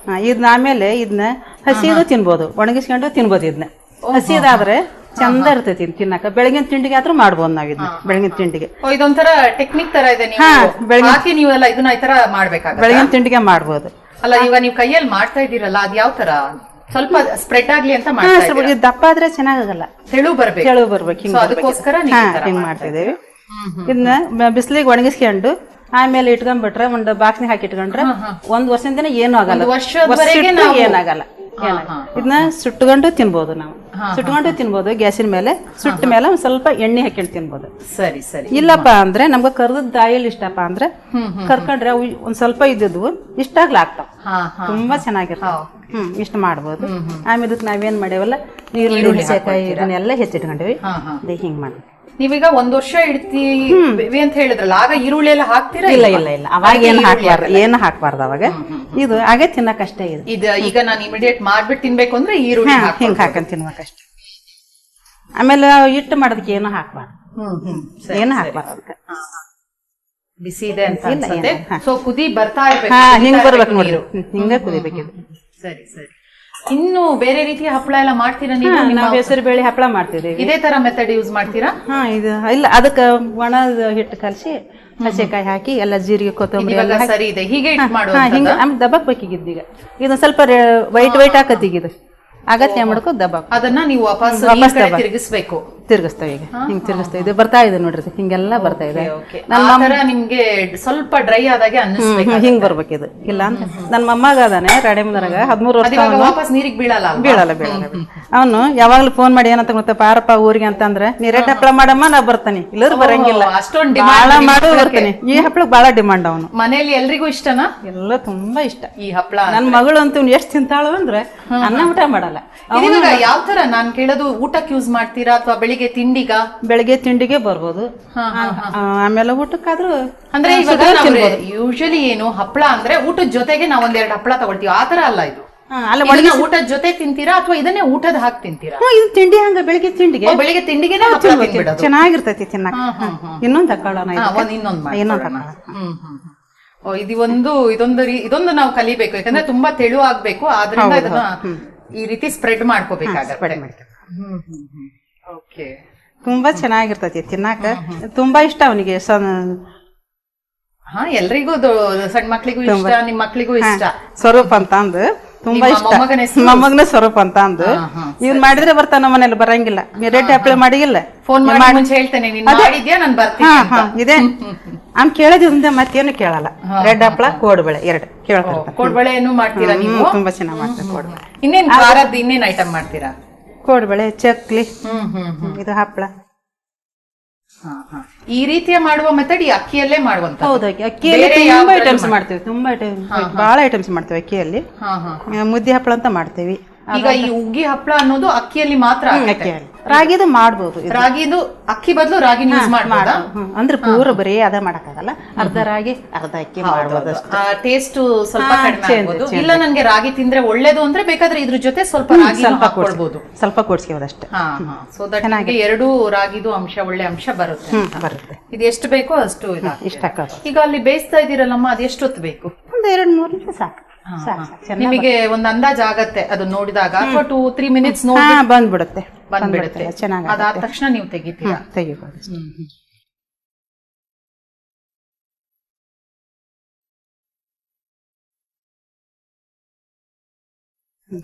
ಇದನ್ನ ಆಮೇಲೆ ಇದನ್ನ ಹಸಿದು ತಿನ್ಬೋದು, ಒಣಗಿಸ್ಕೊಂಡು ತಿನ್ಬೋದು. ಇದನ್ನ ಹಸಿದಾದ್ರೆ ಚಂದ ಇರ್ತೈತಿ ತಿನ್ನಕ. ಬೆಳಗಿನ ತಿಂಡಿಗೆ ಆದ್ರೂ ಮಾಡ್ಬೋದು ನಾವ್ ಇದನ್ನ. ಬೆಳಗಿನ ತಿಂಡಿಗೆ ಇದೊಂಥರ ಟೆಕ್ನಿಕ್ ತರ ಇದೆ. ನೀವೆಲ್ಲ ಇದನ್ನ ಈ ತರ ಮಾಡ್ಬೇಕಾಗ ಬೆಳಗಿನ ತಿಂಡಿಗೆ ಮಾಡ್ಬೋದು. ಅಲ್ಲ, ಈಗ ನೀವು ಕೈಯಲ್ಲಿ ಮಾಡ್ತಾ ಇದ್ದೀರಲ್ಲ, ಅದ್ ಯಾವ ತರ? ಸ್ವಲ್ಪ ಸ್ಪ್ರೆಡ್ ಆಗ್ಲಿ ಅಂತ ಮಾಡ್ತಾ ದಪ್ಪ ಆದ್ರೆ ಚೆನ್ನಾಗಲ್ಲ, ತೆಳು ಬರ್ಬೇಕು. ಅದಕ್ಕೋಸ್ಕರ ಹಿಂಗ್ ಮಾಡ್ತಿದ್ದೇವೆ. ಇದನ್ನ ಬಿಸಿಲಿಗೆ ಒಣಗಿಸ್ಕೊಂಡು ಆಮೇಲೆ ಇಟ್ಕೊಂಡ್ಬಿಟ್ರೆ ಒಂದು ಬಾಕ್ಸ್ನಾಗ ಹಾಕಿ ಇಟ್ಕೊಂಡ್ರೆ ಒಂದ್ ವರ್ಷದಿಂದ ಏನೂ ಆಗಲ್ಲ, ಏನಾಗಲ್ಲ. ಇದನ್ನ ಸುಟ್ಕೊಂಡು ತಿನ್ಬೋದು ನಾವು. ಸುಟ್ಕೊಂಡು ತಿನ್ಬೋದು ಗ್ಯಾಸಿನ ಮೇಲೆ. ಸುಟ್ಟ ಮೇಲೆ ಒಂದ್ ಸ್ವಲ್ಪ ಎಣ್ಣೆ ಹಾಕೊಂಡು ತಿನ್ಬೋದು. ಸರಿ ಸರಿ. ಇಲ್ಲಪ್ಪ ಅಂದ್ರೆ ನಮ್ಗೆ ಕರ್ದದ್ ದಾಯಿಲ್ ಇಷ್ಟಪ್ಪ ಅಂದ್ರೆ ಕರ್ಕೊಂಡ್ರೆ ಒಂದ್ ಸ್ವಲ್ಪ ಇದ್ದಿದ್ವು ಇಷ್ಟಾಗ್ಲ ಆಗ್ತಾವ, ತುಂಬಾ ಚೆನ್ನಾಗಿರ್ತಾವ. ಇಷ್ಟ ಮಾಡ್ಬೋದು. ಆಮೇಲೆ ಇದಕ್ಕೆ ನಾವೇನ್ ಮಾಡೇವಲ್ಲ, ಈರುಳ್ಳಿ ಸೆಕಾಯಿ ಇದನ್ನೆಲ್ಲ ಹೆಚ್ಚಿಟ್ಕೊಂಡಿವಿ. ಹಿಂಗ್ ಮಾಡ್ಬೇಕು. ನೀವೀಗ ಒಂದ್ ವರ್ಷ ಇಡ್ತೀವಿ ಅಂತ ಹೇಳಿದ್ರಲ್ಲ, ಆಗ ಈರುಳ್ಳಿ ಎಲ್ಲ ಹಾಕ್ತೀರಾ? ಇಲ್ಲ ಇಲ್ಲ ಇಲ್ಲ, ಅವಾಗ ಏನು ಹಾಕ್ಬಾರ್ದು ಅವಾಗ. ಇದು ಹಾಗೆ ತಿನ್ನಕಷ್ಟೇ. ಇದು ಈಗ ನಾನು ಇಮಿಡಿಯೇಟ್ ಮಾಡ್ಬಿಟ್ಟು ತಿನ್ಬೇಕು ಅಂದ್ರೆ ಈರುಳ್ಳಿ ಹಿಂಗ್ ಹಾಕೊಂಡ್ ತಿನ್ಬೇಕಷ್ಟೇ. ಆಮೇಲೆ ಹಿಟ್ಟು ಮಾಡೋದಕ್ಕೆ ಏನು ಹಾಕ್ಬಾರ್ದು, ಏನು ಹಾಕ್ಬಾರ್ದು ಅದಕ್ಕೆ. ಬಿಸಿ ಇದೆ ಅಂತ ಅನ್ಸುತ್ತೆ. ಸೊ ಕುದಿ ಬರ್ತಾ ಇರ್ಬೇಕು. ಹಿಂಗ್ ಬರ್ಬೇಕು ನೋಡ್ರಿ, ಹಿಂಗ ಕುದಿಬೇಕಿದು. ಸರಿ ಸರಿ. ಇನ್ನು ಬೇರೆ ರೀತಿಯ ಹಪ್ಪಳ ಎಲ್ಲ ಮಾಡ್ತೀರಾ ನೀವು? ನಾವು ಹೆಸರು ಬೇಳೆ ಹಪ್ಪಳ ಮಾಡ್ತೀವಿ. ಇದೇ ತರ ಮೆಥಡ್ ಯೂಸ್ ಮಾಡ್ತೀರಾ? ಇದು ಇಲ್ಲ, ಅದಕ್ಕೆ ಒಣದ ಹಿಟ್ಟು ಕಲಸಿ ಹಸಿಕಾಯಿ ಹಾಕಿ ಎಲ್ಲ ಜೀರಿಗೆ ಕೊತ್ತಂಬರಿ ಎಲ್ಲ ಸರಿ ಇದೆ. ಹೀಗೆ ಹಿಂಗ ದಬ್ಬಕ್ ಬೇಕಿದ್ದು. ಈಗ ಇದು ಸ್ವಲ್ಪ ವೈಟ್ ವೈಟ್ ಹಾಕತ್ತಿ. ಈಗ ಇದು ಅಗತ್ಯ ಮಾಡ್ಕೊ ದಬ್ಬಕ್. ಅದನ್ನ ನೀವು ವಾಪಸ್ ತಿರುಗಿಸ್ಬೇಕು. ತಿರ್ಗಿಸ್ತೇವೆ. ಈಗ ಹಿಂಗ್ ತಿರ್ಗಿಸ್ತೇವೆ. ಇದು ಬರ್ತಾ ಇದೆ ನೋಡ್ರಿ, ಹಿಂಗೆಲ್ಲ ಬರ್ತಾ ಇದೆ. ನಿಮ್ಗೆ ಸ್ವಲ್ಪ ಡ್ರೈ ಆದಾಗೆ ಅನ್ನಿಸ್ಬೇಕು. ಹಿಂಗ್ ಬರ್ಬೇಕು ಇದು. ಇಲ್ಲ ಅಂತ ನನ್ನ ಮೊಮ್ಮಗ ಅದಾನೆ ರಾಡೇಮಂದ್ರಾಗ 13 ವರ್ಷ. ವಾಪಸ್ ನೀರಿಗೆ ಬೀಳಲ್ಲ. ಅವನು ಯಾವಾಗ್ಲೂ ಫೋನ್ ಮಾಡಿ ಏನಂತ ಗೊತ್ತಾ, ಪಾರಪ್ಪ ಊರಿಗೆ ಅಂತಂದ್ರೆ ನೀರೇಟ್ ಹಪ್ಪಳ ಮಾಡಮ್ಮ ನಾ ಬರ್ತಾನೆ, ಇಲ್ಲದ್ರು ಬರಂಗಿಲ್ಲ. ಅಷ್ಟೊಂದು ಬಾಳ ಮಾಡು ಬರ್ತಾನೆ. ಈ ಹಪ್ಪಳ ಬಾಳ ಡಿಮಾಂಡ್. ಅವನು ಮನೇಲಿ ಎಲ್ರಿಗೂ ಇಷ್ಟನಾ? ಎಲ್ಲ ತುಂಬಾ ಇಷ್ಟ ಈ ಹಪ್ಪಳ. ನನ್ ಮಗಳು ಅಂತೂ ಎಷ್ಟ್ ತಿಂತಾಳು ಅಂದ್ರೆ ಅನ್ನ ಊಟ ಮಾಡಲ್ಲ. ಯಾವ ತರ ನಾನ್ ಕೇಳೋದು, ಊಟಕ್ಕೆ ಯೂಸ್ ಮಾಡ್ತೀರಾ ಅಥವಾ ಬೆಳಿಗ್ಗೆ ತಿಂಡಿಗ? ಬೆಳಿಗ್ಗೆ ತಿಂಡಿಗೆ ಬರ್ಬೋದು, ಆಮೇಲೆ ಊಟಕ್ಕಾದ್ರೂ. ಅಂದ್ರೆ ಇವಾಗ ಯೂಶಲಿ ಏನು ಹಪ್ಪಳ ಅಂದ್ರೆ ಊಟದ ಜೊತೆಗೆ ನಾವ್ 1-2 ಹಪ್ಪಳ ತಗೊಳ್ತೀವಿ, ಆತರ ಅಲ್ಲ ಇದು. ಊಟದ ಜೊತೆ ತಿಂತೀರಾ ಅಥವಾ ಇದನ್ನೇ ಊಟದ ಹಾಕಿ ತಿಂತೀರಾ? ಇದು ತಿಂಡಿ ಹಂಗ ಬೆಳಿಗ್ಗೆ ತಿಂಡಿಗೆ. ಬೆಳಿಗ್ಗೆ ತಿಂಡಿಗೆ ಚೆನ್ನಾಗಿರ್ತೈತಿ ತಿನ್ನಕ. ಇನ್ನೊಂದ್ ತಕೊಳ್ಳೋಣ, ಇದೊಂದು ನಾವು ಕಲಿಬೇಕು. ಯಾಕಂದ್ರೆ ತುಂಬಾ ತೆಳು ಆಗ್ಬೇಕು, ಆದ್ರಿಂದ ಇದನ್ನ ಈ ರೀತಿ ಸ್ಪ್ರೆಡ್ ಮಾಡ್ಕೋಬೇಕಾಗತ್ತೆ. ತುಂಬಾ ಚೆನ್ನಾಗಿರ್ತೈತಿ ತಿನ್ನಾಕ. ತುಂಬಾ ಇಷ್ಟ ಅವನಿಗೆ. ಎಲ್ರಿಗೂ, ಸಣ್ಣ ಮಕ್ಳಿಗೂ ಇಷ್ಟ, ನಿಮ್ ಮಕ್ಳಿಗೂ ಇಷ್ಟ. ಸ್ವರೂಪ್ ಅಂತ ಅಂದು ತುಂಬಾ ಇಷ್ಟ. ಮೊಮ್ಮಗನ ಸ್ವರೂಪ್ ಅಂತ ಅಂದು ಇವ್ನ್ ಮಾಡಿದ್ರೆ ಬರ್ತಾನ. ನಮ್ಮ ಮನೇಲಿ ಬರಂಗಿಲ್ಲ. ರೇಟ್ ಅಪ್ಲೈ ಮಾಡಿಲ್ಲ. ಫೋನ್ ಮಾಡಿ ಮುಂಚೆ ಹೇಳ್ತೇನೆ, ನಾನ್ ಬರ್ತೀನಿ. ಇದೆ ಕೇಳೋದ್ರಿಂದ ಮತ್ತೇನು ಕೇಳಲ್ಲ. ರೆಡ್ ಹಪ್ಪಳ, ಕೋಡ್ಬಳೆ 2 ಕೇಳ್ತಾರೆ. ಕೋಡ್ಬಳೆನು ಮಾಡ್ತೀರಾ ನೀವು? ತುಂಬಾ ಚೆನ್ನಾಗಿ ಮಾಡ್ತಾರೆ ಕೋಡ್ಬಳೆ. ಇನ್ನೇನ್ ಖಾರದ್ದು ಇನ್ನೇನ್ ಐಟಮ್ ಮಾಡ್ತೀರಾ? ಕೋಡ್ಬಳೆ, ಚಕ್ಲಿ, ಇದು ಹಪ್ಪಳ. ಈ ರೀತಿಯ ಮಾಡುವ ಮೆಥಡ್ ಈ ಅಕ್ಕಿಯಲ್ಲೇ ಮಾಡುವಂತ? ಹೌದು, ಅಕ್ಕಿಯಲ್ಲಿ ತುಂಬಾ ಐಟಮ್ಸ್ ಮಾಡ್ತೀವಿ. ತುಂಬಾ ಬಹಳ ಐಟಮ್ಸ್ ಮಾಡ್ತೀವಿ ಅಕ್ಕಿಯಲ್ಲಿ. ಮುದ್ದೆ ಹಪ್ಪಳ ಅಂತ ಮಾಡ್ತೀವಿ. ಈಗ ಈ ಉಗ್ಗಿ ಹಪ್ಪಳ ಅನ್ನೋದು ಅಕ್ಕಿಯಲ್ಲಿ ಮಾತ್ರ. ರಾಗಿದು ಮಾಡ್ಬೋದು. ರಾಗಿದು ಅಕ್ಕಿ ಬದಲು ರಾಗಿ ಯೂಸ್ ಮಾಡ್ಬೋದಾ? ಅಂದ್ರೆ ಪೂರ ಬರೀ ಅದ ಮಾಡಕ್ಕಾಗಲ್ಲ. ಅರ್ಧ ರಾಗಿ ಅರ್ಧ ಅಕ್ಕಿ ಮಾಡ್ಬೋದು. ಟೇಸ್ಟ್ ಸ್ವಲ್ಪ ಕಡಿಮೆ ಆಗ್ಬೋದು. ಇಲ್ಲ ನನ್ಗೆ ರಾಗಿ ತಿಂದ್ರೆ ಒಳ್ಳೇದು ಅಂದ್ರೆ ಬೇಕಾದ್ರೆ ಇದ್ರ ಜೊತೆ ಸ್ವಲ್ಪ ರಾಗಿ ಹಾಕೊಳ್ಬಹುದು. ಸ್ವಲ್ಪ ಕೊಡ್ಸ್ಕೋದಷ್ಟೇ. ಸೊ ದಟ್ ನಮಗೆ 2 ರಾಗಿದು ಅಂಶ, ಒಳ್ಳೆ ಅಂಶ ಬರುತ್ತೆ. ಇದು ಎಷ್ಟು ಬೇಕೋ ಅಷ್ಟು ಇಷ್ಟ. ಈಗ ಅಲ್ಲಿ ಬೇಯಿಸ್ತಾ ಇದೀರಲ್ಲಮ್ಮ, ಅದು ಎಷ್ಟೊತ್ತು ಬೇಕು? ಒಂದು 2-3 ನಿಮಿಷ ಸಾಕು. ನಿಮಗೆ ಒಂದು ಅಂದಾಜ್ ಆಗತ್ತೆ ಅದು ನೋಡಿದಾಗ, ಅಥವಾ 2-3 ಮಿನಿಟ್ಸ್ ನೋಡಿ ಬಂದ್ಬಿಡುತ್ತೆ. ಚೆನ್ನಾಗಿ ಅದಾದ ತಕ್ಷಣ ನೀವು ತೆಗಿತೀರಾ? ತೆಗಿಬೋದು.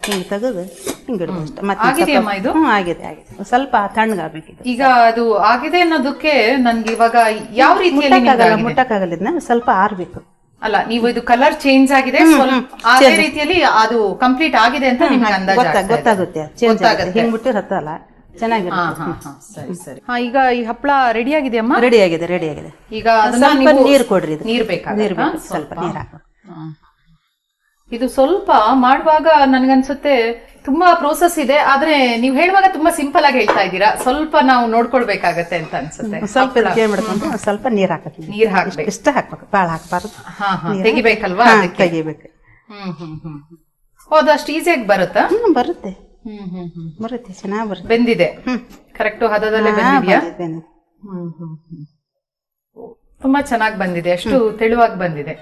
ಹಿಂಗೆ ತೆಗೆದು ಹಿಂಗೆ ಇಡ್ಬೋದು. ಆಗಿದೆಯಮ್ಮ ಇದು? ಆಗಿದೆ. ಸ್ವಲ್ಪ ತಣ್ಣಗಾಗಬೇಕಿದೆ. ಈಗ ಅದು ಆಗಿದೆ ಅನ್ನೋದಕ್ಕೆ ನನ್ಗೆ ಇವಾಗ ಯಾವ ರೀತಿಯಲ್ಲಿ ಮುಟ್ಟಕ್ಕಾಗಲ್ಲ. ಇದನ್ನ ಸ್ವಲ್ಪ ಆರ್ಬೇಕು. ಅಲ್ಲ, ನೀವು ಇದು ಕಲರ್ ಚೇಂಜ್ ಆಗಿದೆ, ಅದೇ ರೀತಿಯಲ್ಲಿ ಅದು ಕಂಪ್ಲೀಟ್ ಆಗಿದೆ ಅಂತ ನಿಮ್ಗೆ ಅಂದಾಜು ಗೊತ್ತಾಗುತ್ತೆ. ಹಿಂಗ್ ಬಿಟ್ಟಿರತ್ತಲ್ಲ, ಚೆನ್ನಾಗಿರುತ್ತೆ. ಸರಿ ಸರಿ. ಈಗ ಈ ಹಪ್ಪಳ ರೆಡಿ ಆಗಿದೆಯಮ್ಮ? ರೆಡಿ ಆಗಿದೆ. ಈಗ ಸ್ವಲ್ಪ ನೀರು ಕೊಡ್ರಿ. ನೀರ್ ಬೇಕಾಗುತ್ತೆ. ಸ್ವಲ್ಪ ನೀರು ಹಾಕಿ. ಇದು ಸ್ವಲ್ಪ ಮಾಡುವಾಗ ನನ್ಗನ್ಸುತ್ತೆ ತುಂಬಾ ಪ್ರೋಸೆಸ್ ಇದೆ, ಆದ್ರೆ ನೀವು ಹೇಳುವಾಗ ತುಂಬಾ ಸಿಂಪಲ್ ಆಗಿ ಹೇಳ್ತಾ ಇದ್ದೀರಾ. ಸ್ವಲ್ಪ ನಾವು ನೋಡ್ಕೊಳ್ಬೇಕಾಗತ್ತೆ ಅಂತ ಅನ್ಸುತ್ತೆ. ಸ್ವಲ್ಪ ನೀರ್ ಹಾಕಿ. ನೀರ್ ಹಾಕ್ಬೇಕು. ಇಷ್ಟ ಹಾಕ್ಬೇಕು, ಬಾಳ ಹಾಕ್ಬಾರ್ದು. ತೆಗಿಬೇಕಲ್ವಾ? ತೆಗಿಬೇಕು. ಅದು ಅಷ್ಟು ಈಸಿಯಾಗಿ ಬರುತ್ತಾ? ಬರುತ್ತೆ. ಬರುತ್ತೆ, ಚೆನ್ನಾಗಿ ಬರುತ್ತೆ. ಬೆಂದಿದೆ, ಕರೆಕ್ಟ್ ಹದದಲ್ಲೇ ಬಂದಿದ್ಯಾ? ತುಂಬಾ ಚೆನ್ನಾಗಿ ಬಂದಿದೆ, ಅಷ್ಟು ತೆಳುವಾಗಿ ಬಂದಿದೆ.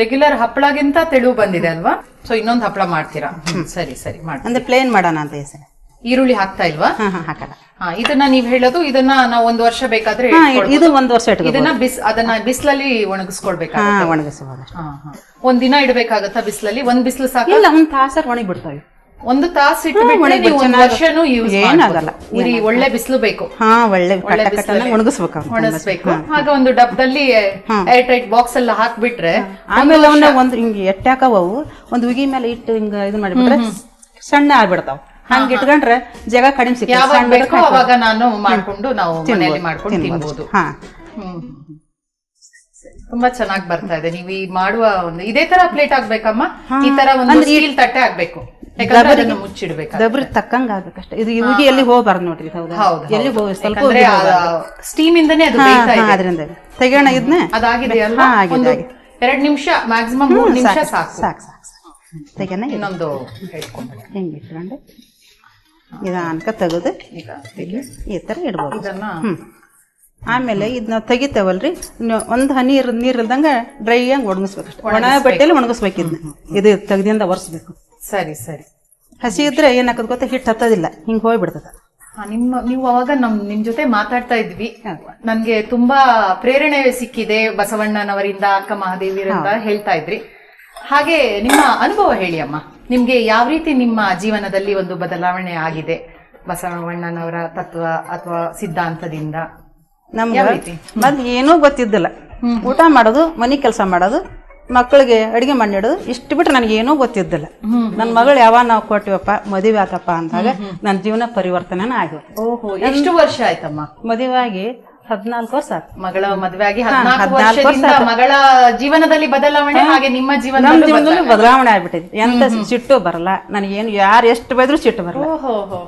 ರೆಗ್ಯುಲರ್ ಹಪ್ಪಳಗಿಂತ ತೆಳುವು ಬಂದಿದೆ ಅಲ್ವಾ? ಸೊ ಇನ್ನೊಂದು ಹಪ್ಪಳ ಮಾಡ್ತೀರಾ? ಸರಿ ಸರಿ ಮಾಡಿ. ಅಂದ್ರೆ ಪ್ಲೇನ್ ಮಾಡೋಣ ಅಂತ ಹೆಸರು. ಈರುಳ್ಳಿ ಹಾಕ್ತಾ ಇಲ್ವಾ? ಹಾಕಲ್ಲ. ಇದನ್ನ ನೀವ್ ಹೇಳೋದು, ಇದನ್ನ ನಾವು 1 ವರ್ಷ ಬೇಕಾದ್ರೆ ಇದು 1 ವರ್ಷ ಇದನ್ನ ಅದನ್ನ ಬಿಸಿಲಲ್ಲಿ ಒಣಗಿಸ್ಕೊಳ್ಬೇಕಾಗುತ್ತೆ. ಒಣಗಿಸಬಹುದು. 1 ದಿನ ಇಡಬೇಕಾಗತ್ತಾ ಬಿಸಿಲಲ್ಲಿ? 1 ಬಿಸಿಲು ಸಾಕು? ಇಲ್ಲ, 1 ತಾಸು ಒಣಗಿ ಬಿಡ್ತಾವೆ. 1 ತಾಸು ಇಟ್ಟುಬಿಟ್ರೆ ನೀವು 1 ವರ್ಷನೂ ಯೂಸ್ ಏನಾಗಲ್ಲ. ಒಳ್ಳೆ ಬಿಸಿಲು ಬೇಕು. ಒಳ್ಳೆ ಒಣಗಿಸ್ಬೇಕು. ಆಗ ಒಂದು ಡಬ್ಬದಲ್ಲಿ ಏರ್ ಟೈಟ್ ಬಾಕ್ಸ್ ಎಲ್ಲ ಹಾಕ್ಬಿಟ್ರೆ, ಆಮೇಲೆ ಅವನ್ನ ಒಂದು ಹಿಂಗೆ ಎಟ್ಟಾಕವು ಒಂದು ಉಗಿ ಮೇಲೆ ಇಟ್ಟು ಹಿಂಗ ಇದನ್ ಮಾಡಿಬಿಟ್ರೆ ಸಣ್ಣ ಆಗ್ಬಿಡ್ತಾವ. ಹಂಗ ಇಟ್ಕೊಂಡ್ರೆ ಜಾಗ ಕಡಿಮೆ ಸಿಗುತ್ತೆ. ಯಾವಾಗ ಬೇಕೋ ಅವಾಗ ನಾನು ಮಾಡ್ಕೊಂಡು ನಾವು ಮನೆಯಲ್ಲಿ ಮಾಡ್ಕೊಂಡು ತಿನ್ಬಹುದು. ತುಂಬಾ ಚೆನ್ನಾಗಿ ಬರ್ತಾ ಇದೆ. ನೀವು ಈ ಮಾಡುವ ಒಂದು ಇದೇ ತರ ಪ್ಲೇಟ್ ಆಗ್ಬೇಕಮ್ಮ? ಈ ತರ ಒಂದು ಸ್ಟೀಲ್ ತಟ್ಟೆ ಆಗ್ಬೇಕು, ಮುಚ್ಚಿಡ್ಬೇಕು. ದಬ್ರಿ ತಕ್ಕಂಗ ಆಗ್ಬೇಕಷ್ಟೇ. ಇದು ಉಗಿ ಎಲ್ಲಿ ಹೋಗ್ಬಾರ್ದು ನೋಡ್ರಿ. ಎಲ್ಲಿ ಹೋಗಿ ಸ್ವಲ್ಪ ಸ್ಟೀಮ್ ಇಂದನೇ ಅದು ಅದರಿಂದ ತೆಗೋಣ. ಇದನ್ನ ಅದಾಗಿದೆಯಲ್ವಾ? 2 ನಿಮಿಷ ಮ್ಯಾಕ್ಸಿಮಮ್ 3 ನಿಮಿಷ ಸಾಕು. ತೆಗೆನ ಇನ್ನೊಂದು ಹಿಂಗೆ ಇಟ್ಕೊಂಡು ನಿಧಾನಕ ತೆಗೆದು ಈ ತರ ಇಡ್ಬೋದು. ಆಮೇಲೆ ಇದನ್ನ ತೆಗಿತೇವಲ್ರಿ ಒಂದು ಹನಿ ನೀರ್ ಇಲ್ದಂಗ ಡ್ರೈ ಆಗಿ ಒಣಗಿಸ್ಬೇಕು, ಒಣ ಬಟ್ಟೆಯಲ್ಲಿ ಒಣಗಿಸ್ಬೇಕು. ಇದು ತೆಗ್ದಿಂದ ಒರೆಸ್ಬೇಕು. ಸರಿ ಸರಿ. ಹಸಿ ಇದ್ರೆ ಏನಾಕದ್ ಗೊತ್ತಾ, ಹಿಟ್ಟು ಹತ್ತೋದಿಲ್ಲ, ಹಿಂಗ್ ಹೋಗ್ಬಿಡ್ತದ. ನೀವು ಅವಾಗ ನಿಮ್ ಜೊತೆ ಮಾತಾಡ್ತಾ ಇದ್ವಿ, ನನ್ಗೆ ತುಂಬಾ ಪ್ರೇರಣೆ ಸಿಕ್ಕಿದೆ ಬಸವಣ್ಣನವರಿಂದ, ಅಕ್ಕ ಮಹಾದೇವಿಯರಿಂದ ಹೇಳ್ತಾ ಇದ್ರಿ. ಹಾಗೆ ನಿಮ್ಮ ಅನುಭವ ಹೇಳಿ ಅಮ್ಮ, ನಿಮ್ಗೆ ಯಾವ ರೀತಿ ನಿಮ್ಮ ಜೀವನದಲ್ಲಿ ಒಂದು ಬದಲಾವಣೆ ಆಗಿದೆ ಬಸವಣ್ಣನವರ ತತ್ವ ಅಥವಾ ಸಿದ್ಧಾಂತದಿಂದ? ನಮ್ಗೆ ಮೊದ್ಲು ಏನೂ ಗೊತ್ತಿದ್ದಿಲ್ಲ. ಊಟ ಮಾಡೋದು, ಮನಿ ಕೆಲಸ ಮಾಡೋದು, ಮಕ್ಕಳಿಗೆ ಅಡಿಗೆ ಮಾಡಿಡೋದು, ಇಷ್ಟು ಬಿಟ್ರೆ ನನಗೆ ಏನೂ ಗೊತ್ತಿದ್ದಿಲ್ಲ. ನನ್ನ ಮಗಳು ಯಾವಾಗ ನಾವು ಕೊಟ್ಟಿವಪ್ಪ ಮದುವೆ ಆತಪ್ಪ ಅಂದಾಗ ನನ್ನ ಜೀವನ ಪರಿವರ್ತನೆ ಆಗಿದೆ. ಓಹೋ, ಎಷ್ಟು ವರ್ಷ ಆಯ್ತಮ್ಮ ಮದುವೆ ಆಗಿ? 14 ವರ್ಷ ಆಯ್ತು. ಮಗಳ ಮದುವೆ ಆಗಿ 14 ವರ್ಷದಿಂದ ಮಗಳ ಜೀವನದಲ್ಲಿ ಬದಲಾವಣೆ, ಹಾಗೆ ನಿಮ್ಮ ಜೀವನದಲ್ಲಿ ಬದಲಾವಣೆ ಆಗ್ಬಿಟ್ಟಿದೆ. ಎಂತ ಸಿಟ್ಟು ಬರಲ್ಲ ನನಗೇನು, ಯಾರು ಎಷ್ಟು ಬೈದ್ರು ಸಿಟ್ಟು ಬರಲ್ಲ,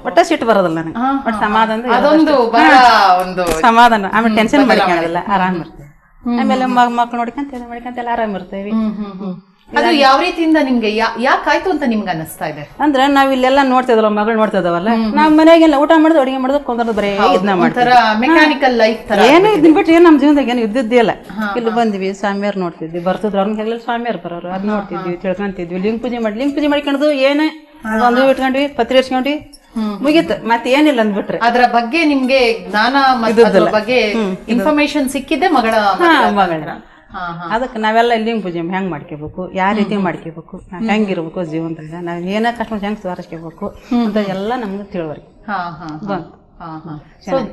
ಒಟ್ಟ ಸಿಟ್ಟು ಬರೋದಿಲ್ಲ ನನಗೆ. ಬಟ್ ಸಮಾಧಾನ, ಅದೊಂದು ಒಂದು ಸಮಾಧಾನ. ಆಮೇಲೆ ಟೆನ್ಷನ್ ಮಾಡ್ಕೊಳ್ಳೋದಿಲ್ಲ, ಆರಾಮ್ ಇರ್ತೇವೆ. ಆಮೇಲೆ ಮಕ್ಳು ನೋಡ್ಕೊಂತೆಲ್ಲ ಆರಾಮ್ ಇರ್ತೇವೆ. ಅದು ಯಾವ ರೀತಿಯಿಂದ ನಿಮ್ಗೆ ಯಾಕಾಯ್ತು ಅಂತ ನಿಮ್ಗೆ ಅನಿಸ್ತಾ ಇದೆ? ಅಂದ್ರೆ ನಾವ್ ಇಲ್ಲೆಲ್ಲ ನೋಡ್ತಿದ್ವಲ್ಲ, ಮಗಳು ನೋಡ್ತಿದವಲ್ಲ, ನಾವ್ ಮನೆಗೆಲ್ಲ ಊಟ ಮಾಡೋದು, ಅಡಿಗೆ ಮಾಡೋದು, ಕೊಂದೋದು, ಬರೇ ಇದನ್ನ ಮಾಡ್ತಾರೆ. ಮೆಕ್ಯಾನಿಕಲ್ ಲೈಫ್ ತರ ಏನು ಇದನ್ ಬಿಟ್ಟು ಏನ್ ನಮ್ ಜೀವನದಾಗ ಏನು ಇದ್ದಿದ್ದೇ ಇಲ್ಲ. ಇಲ್ಲಿ ಬಂದ್ವಿ, ಸ್ವಾಮಿಯರ್ ನೋಡ್ತಿದ್ವಿ, ಬರ್ತಿದ್ರು, ಅವ್ರಿಗೆಲ್ಲ ಸ್ವಾಮಿಯರ್ ಬರೋರು, ಅದ್ ನೋಡ್ತಿದ್ವಿ, ತಿಳ್ಕೊಂತಿದ್ವಿ. ಲಿಂಗ ಪೂಜೆ ಮಾಡ್ಕೊಂಡು ಏನೇ ಒಂದು ಇಟ್ಕೊಂಡ್ವಿ, ಪತ್ರಿ ಹಚ್ಕೊಂಡ್ವಿ, ಮುಗೀತು. ಮತ್ತೆ ಏನಿಲ್ಲ ಅಂದ್ಬಿಟ್ರೆ ಅದ್ರ ಬಗ್ಗೆ ನಿಮ್ಗೆ ಜ್ಞಾನ ಬಗ್ಗೆ ಇನ್ಫಾರ್ಮೇಶನ್ ಸಿಕ್ಕಿದೆ ಮಗಳ. ಅದಕ್ಕೆ ನಾವೆಲ್ಲ ಲಿಂಗ ಪೂಜೆ ಹೆಂಗ್ ಮಾಡ್ಕೋಬೇಕು, ಯಾವ ರೀತಿ ಮಾಡ್ಕೋಬೇಕು, ಹೆಂಗಿರ್ಬೇಕು ಜೀವನದಾಗ, ನಾವ್ ಏನ ಕಷ್ಟ ಹೆಂಗ್ ಸುಧಾರಿಸ್ಕೋಬೇಕು ಅಂತ ಎಲ್ಲ ನಮ್ಗೆ ತಿಳುವಳಿಕೆ ಬಂತು.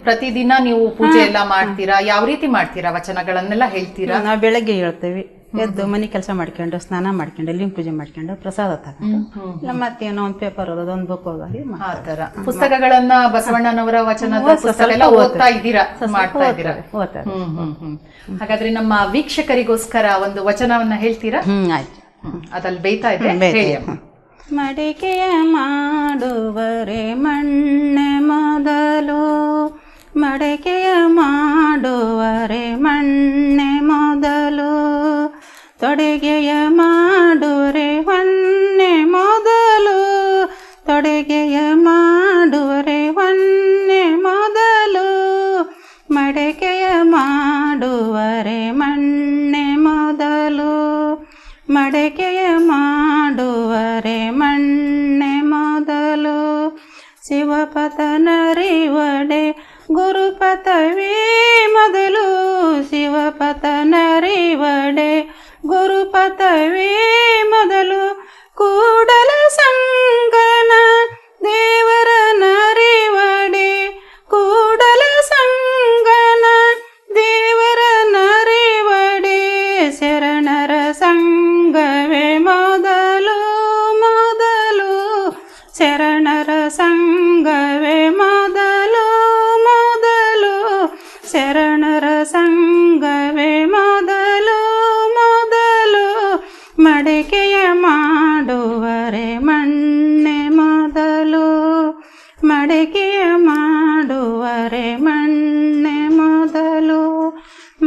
ಪ್ರತಿದಿನ ನೀವು ಪೂಜೆ ಎಲ್ಲ ಮಾಡ್ತೀರಾ? ಯಾವ ರೀತಿ ಮಾಡ್ತೀರಾ? ವಚನಗಳನ್ನೆಲ್ಲ ಹೇಳ್ತೀರಾ? ನಾವು ಬೆಳಗ್ಗೆ ಹೇಳ್ತೇವೆ, ಎದ್ದು ಮನೆ ಕೆಲಸ ಮಾಡ್ಕೊಂಡು, ಸ್ನಾನ ಮಾಡ್ಕೊಂಡು, ಲಿಂಗ ಪೂಜೆ ಮಾಡ್ಕೊಂಡು, ಪ್ರಸಾದ ತಗೊಂಡು, ಇಲ್ಲ ಮತ್ತೇನೋ ಒಂದು ಪೇಪರ್ ಓದೋದು, ಒಂದು ಬುಕ್ ಓದೋದು, ಆ ತರ ಪುಸ್ತಕಗಳನ್ನ ಬಸವಣ್ಣನವರ ವಚನದ ಪುಸ್ತಕ ಎಲ್ಲ ಓದ್ತಾ ಇದ್ದೀರಾ, ಮಾಡ್ತಾ ಇದ್ದೀರಾ? ಹಾಗಾದ್ರೆ ನಮ್ಮ ವೀಕ್ಷಕರಿಗೋಸ್ಕರ ಒಂದು ವಚನವನ್ನ ಹೇಳ್ತೀರಾ? ಆಯ್ತು. ಅದಲ್ಲಿ ಬೇಯ್ತಾ ಇದೆ, ಹೇಳಿ ಅಮ್ಮ. ಮಡಿಕೆಯ ಮಾಡುವರೆ ಮಣ್ಣೆ ಮೊದಲು, ಮಡಿಕೆಯ ಮಾಡುವರೆ ಮಣ್ಣೆ ಮೊದಲು, ತೊಡಿಗೆಯ ಮಾಡುವರೆ ಹೊನ್ನೆ ಮೊದಲು, ತೊಡಿಗೆಯ ಮಾಡುವರೆ ಹೊನ್ನೆ ಮೊದಲು, ಮಡಿಕೆಯ ಮಾಡುವರೆ ಮಣ್ಣೆ ಮೊದಲು, ಮಡಿಕೆಯ ಮಾಡುವರೆ ಮಣ್ಣೆ ಮೊದಲು, ಶಿವಪತನರಿವಡೆ ಗುರುಪತವೇ ಮೊದಲು, ಶಿವಪತನರಿವಡೆ ಗುರುಪತವೇ ಮೊದಲು, ಕೂಡಲ ಸಂಗನ ದೇವರ ನರಿವಡೆ, ಕೂಡಲ ಸಂಗನ ದೇವರ ನರಿವಡೆ, ಶರಣರ ಸಂಗವೇ ಮೊದಲು ಮೊದಲು, ಶರಣರ ಸಂಗವೇ ಮೊದಲು ಮೊದಲು, ಶರಣರ ಸಂಗವೇ ಮೊದಲು ಮೊದಲು, ಮಡಿಕೆಯ ಮಾಡುವರೆ ಮಣ್ಣೆ ಮೊದಲು, ಮಡಿಕೆಯ ಮಾಡುವರೆ ಮಣ್ಣೆ ಮೊದಲು,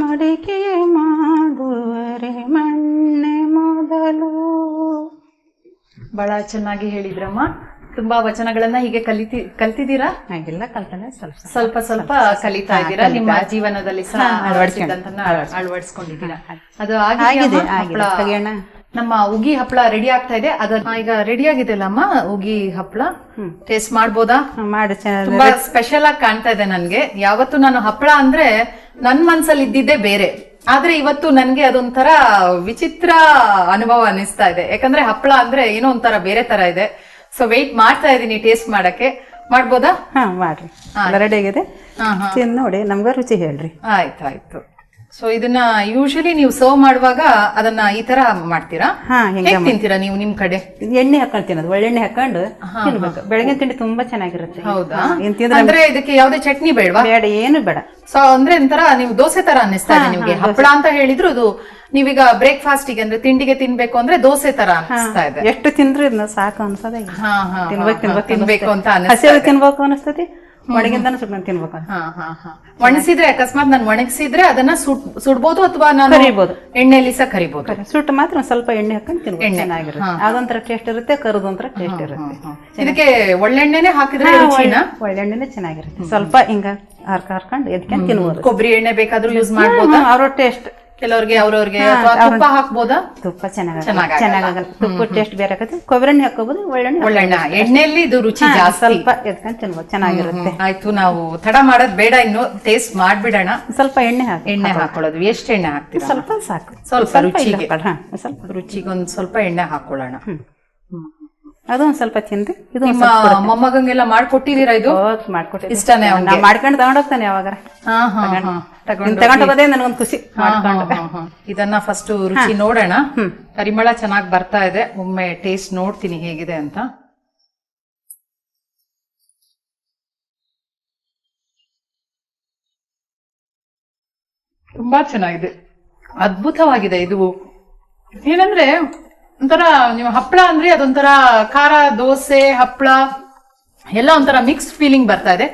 ಮಡಿಕೆಯ ಮಾಡುವರೆ ಮಣ್ಣೆ ಮೊದಲು. ಬಹಳ ಚೆನ್ನಾಗಿ ಹೇಳಿದ್ರಮ್ಮ. ತುಂಬಾ ವಚನಗಳನ್ನ ಹೀಗೆ ಕಲ್ತಿದ್ದೀರಾ? ಹಾಗೆಲ್ಲ ಕಲ್ತಾನೆ, ಸ್ವಲ್ಪ ಸ್ವಲ್ಪ ಕಲಿತಾ ಇದ್ದೀರಾ, ನಿಮ್ಮ ಜೀವನದಲ್ಲಿ ಸಹ ಅಳವಡಿಸ್ಕೊಂಡಿದ್ದೀರಾ. ಅದು ಆಗಿದೆ. ನಮ್ಮ ಉಗಿ ಹಪ್ಪಳ ರೆಡಿ ಆಗ್ತಾ ಇದೆ, ಅದನ್ನ ಈಗ ರೆಡಿ ಆಗಿದೆ ಅಲ್ಲ ಅಮ್ಮ ಉಗಿ ಹಪ್ಪಳ? ಟೇಸ್ಟ್ ಮಾಡ್ಬೋದಾ? ಮಾಡಿ. ತುಂಬಾ ಸ್ಪೆಷಲ್ ಆಗಿ ಕಾಣ್ತಾ ಇದೆ ನನ್ಗೆ. ಯಾವತ್ತು ನಾನು ಹಪ್ಪಳ ಅಂದ್ರೆ ನನ್ ಮನ್ಸಲ್ಲಿ ಇದ್ದಿದ್ದೇ ಬೇರೆ, ಆದ್ರೆ ಇವತ್ತು ನನ್ಗೆ ಅದೊಂಥರ ವಿಚಿತ್ರ ಅನುಭವ ಅನಿಸ್ತಾ ಇದೆ. ಯಾಕಂದ್ರೆ ಹಪ್ಪಳ ಅಂದ್ರೆ ಏನೋ ಒಂಥರ ಬೇರೆ ತರ ಇದೆ. ಸೊ ವೆಯ್ಟ್ ಮಾಡ್ತಾ ಇದೀನಿ ಟೇಸ್ಟ್ ಮಾಡಕ್ಕೆ. ಮಾಡ್ಬೋದಾ? ಮಾಡ್ರಿ, ರೆಡಿ ಆಗಿದೆ, ತಿಂದು ನೋಡಿ, ನಮ್ಗೆ ರುಚಿ ಹೇಳ್ರಿ. ಆಯ್ತಾಯ್ತು. ಸೊ ಇದನ್ನ ಯೂಶಲಿ ನೀವು ಸರ್ವ್ ಮಾಡುವಾಗ ಅದನ್ನ ಈ ತರ ಮಾಡ್ತೀರಾ? ಹೇಗೆ ತಿಂತೀರಾ ನೀವು ನಿಮ್ ಕಡೆ? ಎಣ್ಣೆ ಹಾಕೊಂಡು ಅದು ಒಳ್ಳೆಣ್ಣೆ ಹಾಕೊಂಡು ತಿನ್ಬೇಕು. ಬೆಳಗಿನ ತಿಂಡಿ ತುಂಬಾ ಚೆನ್ನಾಗಿರುತ್ತೆ. ಹೌದಾ? ಅಂದ್ರೆ ಇದಕ್ಕೆ ಯಾವ್ದೇ ಚಟ್ನಿ ಬೇಡವಾ? ಬೇಡ, ಏನು ಬೇಡ. ಸೊ ಅಂದ್ರೆ ಒಂಥರ ನೀವು ದೋಸೆ ತರ ಅನ್ನಿಸ್ತಾ ಇದೆ ನಿಮ್ಗೆ. ಹಪ್ಪಳ ಅಂತ ಹೇಳಿದ್ರು ಅದು ನೀವೀಗ ಬ್ರೇಕ್ಫಾಸ್ಟ್ ಗೆ ಅಂದ್ರೆ ತಿಂಡಿಗೆ ತಿನ್ಬೇಕು ಅಂದ್ರೆ ದೋಸೆ ತರ ಅನಿಸ್ತಾ ಇದೆ. ಎಷ್ಟು ತಿಂದ್ರು ಇದನ್ನ ಸಾಕು ಅನ್ಸದ. ತಿನ್ಬೇಕು ಅಂತ ಹಸಿರು ತಿನ್ಬೇಕು ಅನಿಸ್ತತಿ, ಒಣಗಿಂದನೂ ಸುಟ್ಕೊಂಡು ತಿನ್ಬೇಕು. ಒಣಗಿಸಿದ್ರೆ ಅಕಸ್ಮಾತ್ ನಾನು ಒಣಗಿಸಿದ್ರೆ ಅದನ್ನ ಸುಡ್ಬೋದು ಅಥವಾ ನಾನು ಕರಿಬೋದು, ಎಣ್ಣೆಯಲ್ಲಿ ಸಹ ಕರಿಬೋದು. ಸುಟ್ಟು ಮಾತ್ರ ಒಂದ್ ಸ್ವಲ್ಪ ಎಣ್ಣೆ ಹಾಕೊಂಡು ತಿನ್ಬೇಕು, ಚೆನ್ನಾಗಿರುತ್ತೆ. ಅದೊಂಥರ ಟೇಸ್ಟ್ ಇರುತ್ತೆ, ಕರುದೊಂಥರ ಟೇಸ್ಟ್ ಇರುತ್ತೆ. ಇದಕ್ಕೆ ಒಳ್ಳೆಣ್ಣೆನೆ ಹಾಕಿದ್ರೆ ರುಚಿನಾ? ಒಳ್ಳೆಣ್ಣೆನೆ ಚೆನ್ನಾಗಿರುತ್ತೆ. ಸ್ವಲ್ಪ ಹಿಂಗ ಹಾರ್ಕೊಂಡು ಎದ್ಕೊಂಡು ತಿನ್ಬೋದು. ಕೊಬ್ಬರಿ ಎಣ್ಣೆ ಬೇಕಾದ್ರೂ ಯೂಸ್ ಮಾಡ್ಬೋದು. ಅವ್ರ ಟೇಸ್ಟ್ ಕೆಲವ್ರಿಗೆ ಅವ್ರವ್ರಿಗೆ ತುಪ್ಪ ಹಾಕ್ಬೋದಾ? ತುಪ್ಪ ಚೆನ್ನಾಗಲ್ಲ, ತುಪ್ಪ ಟೇಸ್ಟ್ ಬೇರೆ ಆಗತ್ತೆ. ಕೊಬ್ಬರಿ ಎಣ್ಣೆ ಹಾಕೋಬಹುದು, ಒಳ್ಳೆಣ್ಣೆ. ಎಣ್ಣೆಯಲ್ಲಿ ಇದು ರುಚಿ ಜಾಸ್ತಿ. ಸ್ವಲ್ಪ ಎದ್ಕೊಂಡು ತಿನ್ಬೋದು, ಚೆನ್ನಾಗಿರುತ್ತೆ. ಆಯ್ತು, ನಾವು ತಡ ಮಾಡೋದ್ ಬೇಡ, ಇನ್ನು ಟೇಸ್ಟ್ ಮಾಡ್ಬಿಡೋಣ. ಸ್ವಲ್ಪ ಎಣ್ಣೆ ಹಾಕೊಳ್ಳೋದು. ಎಷ್ಟು ಎಣ್ಣೆ ಹಾಕ್ತೀರಾ? ಸ್ವಲ್ಪ ಸಾಕು, ಸ್ವಲ್ಪ ರುಚಿಗೆ. ಸ್ವಲ್ಪ ರುಚಿಗೆ ಒಂದ್ ಸ್ವಲ್ಪ ಎಣ್ಣೆ ಹಾಕೊಳ್ಳೋಣ. ಅದೊಂದ್ ಸ್ವಲ್ಪ ತಿಂದು ಇದು ಮೊಮ್ಮಗಂಗೆಲ್ಲ ಮಾಡ್ಕೊಟ್ಟಿದೀರಾ? ಇದು ಇಷ್ಟನೇ ಮಾಡ್ಕೊಂಡು ತಗೊಂಡೋಗ್ತಾನೆ ಯಾವಾಗ ತಗೊಂಡೋಗೋದೇ ನನಗೊಂದು ಖುಷಿ. ಇದನ್ನ ಫಸ್ಟ್ ರುಚಿ ನೋಡೋಣ. ಪರಿಮಳ ಚೆನ್ನಾಗಿ ಬರ್ತಾ ಇದೆ, ಒಮ್ಮೆ ಟೇಸ್ಟ್ ನೋಡ್ತೀನಿ ಹೇಗಿದೆ ಅಂತ. ತುಂಬಾ ಚೆನ್ನಾಗಿದೆ, ಅದ್ಭುತವಾಗಿದೆ. ಇದು ಏನಂದ್ರೆ ಒಂಥರ ನೀವು ಹಪ್ಪಳ ಅಂದ್ರೆ ಅದೊಂಥರ ಖಾರ, ದೋಸೆ, ಹಪ್ಪಳ ಎಲ್ಲ ಒಂಥರ ಮಿಕ್ಸ್ ಫೀಲಿಂಗ್ ಬರ್ತಾ ಇದೆ.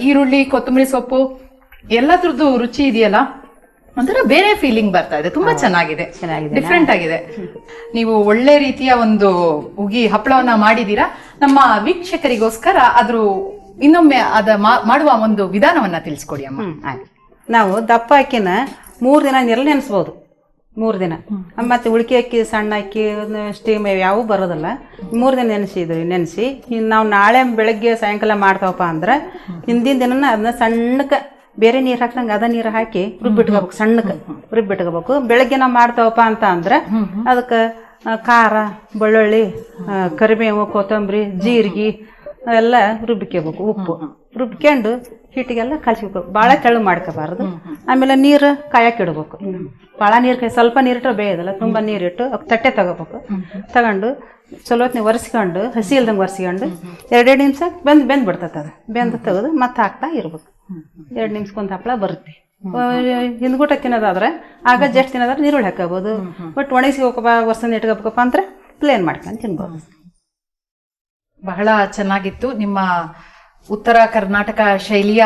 ಈರುಳ್ಳಿ, ಕೊತ್ತಂಬರಿ ಸೊಪ್ಪು ಎಲ್ಲದ್ರದ್ದು ರುಚಿ ಇದೆಯಲ್ಲ, ಒಂಥರ ಬೇರೆ ಫೀಲಿಂಗ್ ಬರ್ತಾ ಇದೆ. ತುಂಬಾ ಚೆನ್ನಾಗಿದೆ, ಡಿಫ್ರೆಂಟ್ ಆಗಿದೆ. ನೀವು ಒಳ್ಳೆ ರೀತಿಯ ಒಂದು ಉಗಿ ಹಪ್ಪಳವನ್ನ ಮಾಡಿದೀರಾ. ನಮ್ಮ ವೀಕ್ಷಕರಿಗೋಸ್ಕರ ಅದ್ರ ಇನ್ನೊಮ್ಮೆ ಮಾಡುವ ಒಂದು ವಿಧಾನವನ್ನ ತಿಳಿಸ್ಕೊಡಿ ಅಮ್ಮ. ನಾವು ದಪ್ಪ ಅಕ್ಕಿನ 3 ದಿನ ನೆನೆಸ್ಬೋದು. 3 ದಿನ ಮತ್ತೆ ಉಳಿಕೆ ಅಕ್ಕಿ, ಸಣ್ಣ ಅಕ್ಕಿ, ಸ್ಟೀಮ್ ಯಾವೂ ಬರೋದಿಲ್ಲ. 3 ದಿನ ನೆನೆಸಿ ನಾವು ನಾಳೆ ಬೆಳಗ್ಗೆ ಸಾಯಂಕಾಲ ಮಾಡ್ತಾವಪ್ಪ ಅಂದ್ರೆ ಹಿಂದಿನ ದಿನ ಅದನ್ನ ಸಣ್ಣಕ್ಕೆ ಬೇರೆ ನೀರು ಹಾಕ್ದಂಗೆ ಅದ ನೀರು ಹಾಕಿ ರುಬ್ಬಿಟ್ಕೋಬೇಕು, ಸಣ್ಣಕ್ಕೆ ರುಬ್ಬಿಟ್ಕೋಬೇಕು. ಬೆಳಗ್ಗೆ ನಾವು ಮಾಡ್ತಾವಪ್ಪ ಅಂತ ಅಂದ್ರೆ ಅದಕ್ಕೆ ಖಾರ, ಬೆಳ್ಳುಳ್ಳಿ, ಕರಿಬೇವು, ಕೊತ್ತಂಬರಿ, ಜೀರಿಗೆ ಎಲ್ಲ ರುಬ್ಬಿಕೋಬೇಕು. ಉಪ್ಪು ರುಬ್ಕೊಂಡು ಹಿಟ್ಟಿಗೆಲ್ಲ ಕಲಿಸ್ಬೇಕು. ಭಾಳ ತೆಳು ಮಾಡ್ಕೋಬಾರ್ದು. ಆಮೇಲೆ ನೀರು ಕಾಯಕ್ಕೆ ಇಡ್ಬೇಕು. ಭಾಳ ನೀರು ಸ್ವಲ್ಪ ನೀರಿಟ್ಟರೆ ಬೇಯೋದಿಲ್ಲ. ತುಂಬ ನೀರಿಟ್ಟು ತಟ್ಟೆ ತಗೋಬೇಕು. ತಗೊಂಡು ಚಲೋ ಹೊತ್ತಿನ ಒರೆಸ್ಕೊಂಡು, ಹಸಿ ಇಲ್ದಂಗೆ ಒರೆಸ್ಕೊಂಡು 2 ನಿಮಿಷ ಬೆಂದು ಬಿಡ್ತದೆ. ಅದು ಬೆಂದು ತೆಗೆದು ಮತ್ತೆ ಹಾಕ್ತಾ ಇರ್ಬೇಕು. 2 ನಿಮಿಷಕ್ಕೊಂದು ಹಪ್ಪಳ ಬರುತ್ತೆ. ಹಿಂದ್ಗೂಟ ತಿನ್ನೋದಾದ್ರೆ ಆಗ ಜಸ್ಟ್ ತಿನ್ನೋದಾದ್ರೆ ನೀರುಳ್ಳಿ ಹಾಕೋಬೋದು. ಬಟ್ ಒಣಗಿಸಿ ವರ್ಷ ಇಟ್ಕೋಬೇಕಪ್ಪ ಅಂದ್ರೆ ಪ್ಲೇನ್ ಮಾಡ್ಕೊಂಡು ತಿನ್ಬೋದು. ಬಹಳ ಚೆನ್ನಾಗಿತ್ತು. ನಿಮ್ಮ ಉತ್ತರ ಕರ್ನಾಟಕ ಶೈಲಿಯ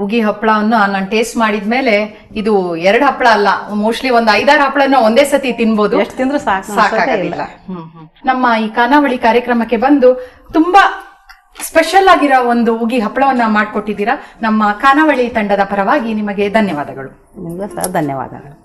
ಉಗಿ ಹಪ್ಪಳವನ್ನು ನಾನು ಟೇಸ್ಟ್ ಮಾಡಿದ್ಮೇಲೆ ಇದು 2 ಹಪ್ಪಳ ಅಲ್ಲ, ಮೋಸ್ಟ್ಲಿ ಒಂದು 5-6 ಹಪ್ಪಳನ ಒಂದೇ ಸತಿ ತಿನ್ಬೋದು. ಎಷ್ಟು ತಿಂದ್ರು ಸಾಕಾಗೋದಿಲ್ಲ. ನಮ್ಮ ಈ ಖಾನಾವಳಿ ಕಾರ್ಯಕ್ರಮಕ್ಕೆ ಬಂದು ತುಂಬಾ ಸ್ಪೆಷಲ್ ಆಗಿರೋ ಒಂದು ಉಗಿ ಹಪ್ಪಳವನ್ನ ಮಾಡ್ಕೊಟ್ಟಿದ್ದೀರಾ. ನಮ್ಮ ಖಾನಾವಳಿ ತಂಡದ ಪರವಾಗಿ ನಿಮಗೆ ಧನ್ಯವಾದಗಳು. ನಿಮಗೂ ಸಹ ಧನ್ಯವಾದಗಳು.